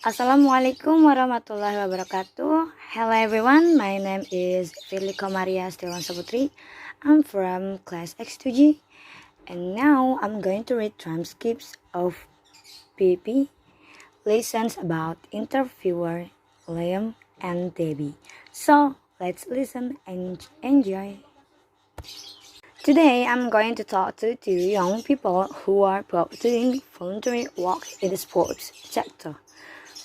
Assalamualaikum warahmatullahi wabarakatuh. Hello everyone, my name is Fierly Qomariah Saputri. I'm from class X2G and now I'm going to read transcripts of PP lessons about interviewer Liam and Debbie. So let's listen and enjoy. Today I'm going to talk to two young people who are both doing voluntary work in the sports sector.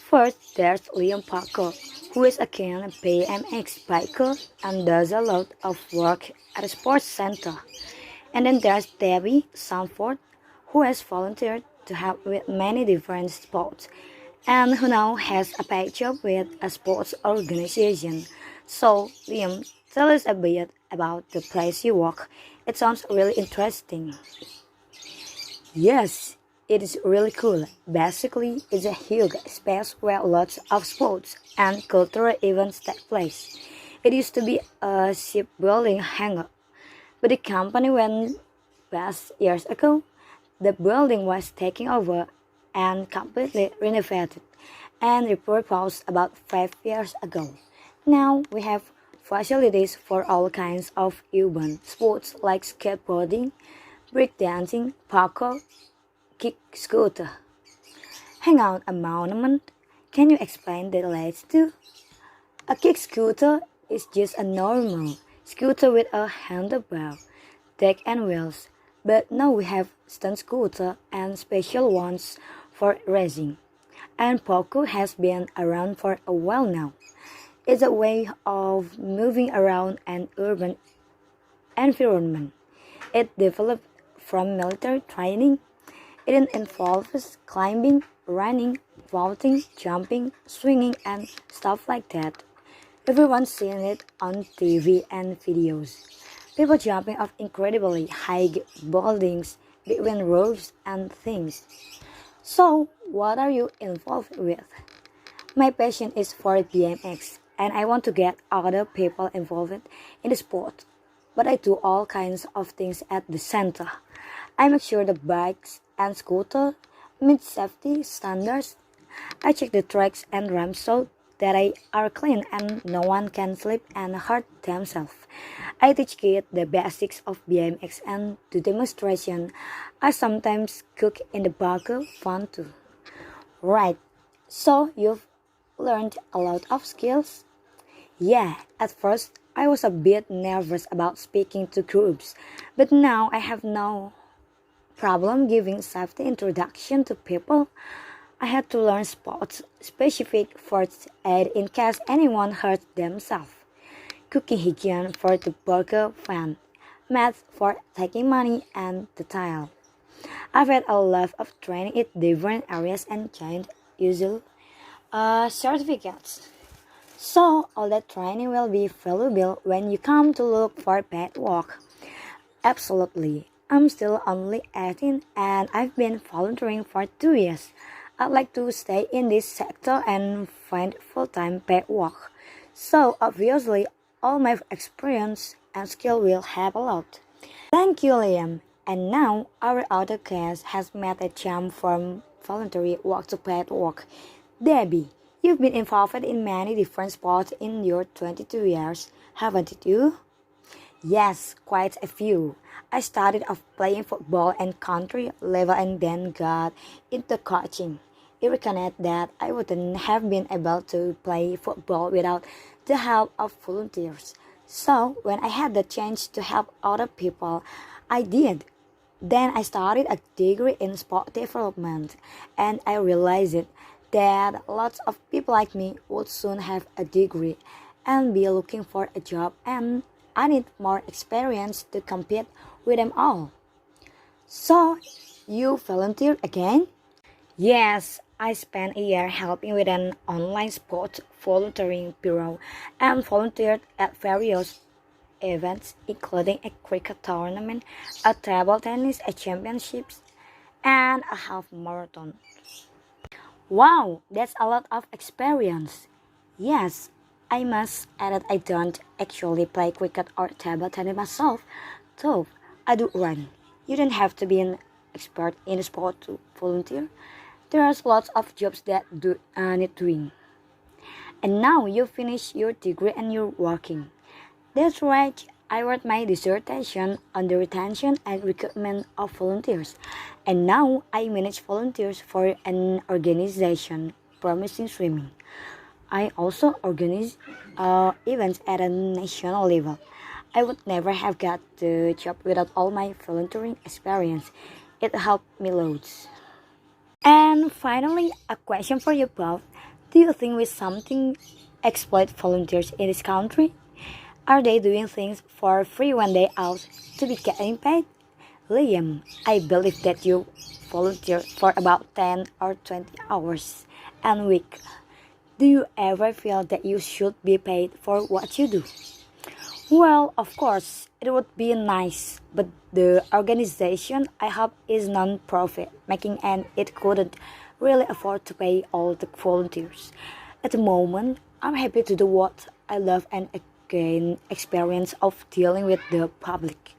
First, there's Liam Parker, who is a keen BMX biker and does a lot of work at a sports center. And then there's Debbie Sanford, who has volunteered to help with many different sports and who now has a paid job with a sports organization. So, Liam, tell us a bit about the place you work. It sounds really interesting. Yes, it is really cool. Basically, it's a huge space where lots of sports and cultural events take place. It used to be a shipbuilding hangar, but the company went bust years ago. The building was taken over and completely renovated and repurposed about 5 years ago. Now we have facilities for all kinds of urban sports like skateboarding, breakdancing, parkour, kick scooter. Hang out a monument. Can you explain the lights too? A kick scooter is just a normal scooter with a handlebar, deck and wheels. But now we have stunt scooter and special ones for racing. And parkour has been around for a while now. It's a way of moving around an urban environment. It developed from military training. It involves climbing, running, vaulting, jumping, swinging, and stuff like that. Everyone's seen it on TV and videos. People jumping off incredibly high buildings between roofs and things. So, what are you involved with? My passion is for BMX, and I want to get other people involved in the sport. But I do all kinds of things at the center. I make sure the bikes and scooters meet safety standards. I check the tracks and ramps so that they are clean and no one can slip and hurt themselves. I teach kids the basics of BMX and do demonstration. I sometimes cook in the burger fun too. Right, so you've learned a lot of skills? Yeah, at first I was a bit nervous about speaking to groups, but now I have no problem giving safety introduction to people. I had to learn sports specific first aid in case anyone hurt themselves, cooking hygiene for the burger fan, math for taking money and the tile. I've had a lot of training in different areas and gained useful certificates. So all that training will be valuable when you come to look for paid work. Absolutely. I'm still only 18 and I've been volunteering for 2 years. I'd like to stay in this sector and find full-time paid work. So obviously, all my experience and skill will help a lot. Thank you, Liam. And now our other guest has made a jump from voluntary work to paid work. Debbie, you've been involved in many different sports in your 22 years, haven't you? Yes, quite a few. I started off playing football and country level and then got into coaching. I recognize that I wouldn't have been able to play football without the help of volunteers. So when I had the chance to help other people, I did. Then I started a degree in sport development and I realized that lots of people like me would soon have a degree and be looking for a job and I need more experience to compete with them all. So, you volunteered again? Yes, I spent a year helping with an online sport volunteering bureau and volunteered at various events including a cricket tournament, a table tennis, a championships, and a half marathon. Wow, that's a lot of experience. Yes, I must add that I don't actually play cricket or table tennis myself, though I do run. You don't have to be an expert in a sport to volunteer. There's lots of jobs that need doing. And now you finish your degree and you're working. That's right. I wrote my dissertation on the retention and recruitment of volunteers. And now I manage volunteers for an organization promising swimming. I also organize events at a national level. I would never have got the job without all my volunteering experience. It helped me loads. And finally, a question for you both. Do you think we something exploit volunteers in this country? Are they doing things for free when they ought to be getting paid? Liam, I believe that you volunteer for about 10 or 20 hours a week. Do you ever feel that you should be paid for what you do? Well, of course, it would be nice, but the organization I help is non-profit, making and it couldn't really afford to pay all the volunteers. At the moment, I'm happy to do what I love and gain experience of dealing with the public.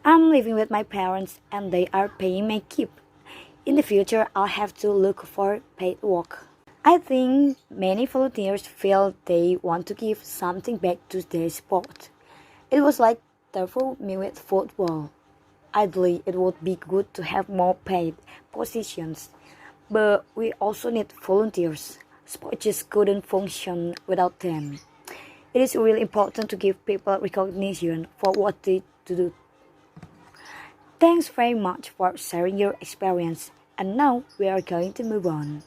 I'm living with my parents and they are paying my keep. In the future, I'll have to look for paid work. I think many volunteers feel they want to give something back to their sport. It was like for me with football. Ideally, it would be good to have more paid positions, but we also need volunteers. Sport just couldn't function without them. It is really important to give people recognition for what they do. Thanks very much for sharing your experience. And now we are going to move on.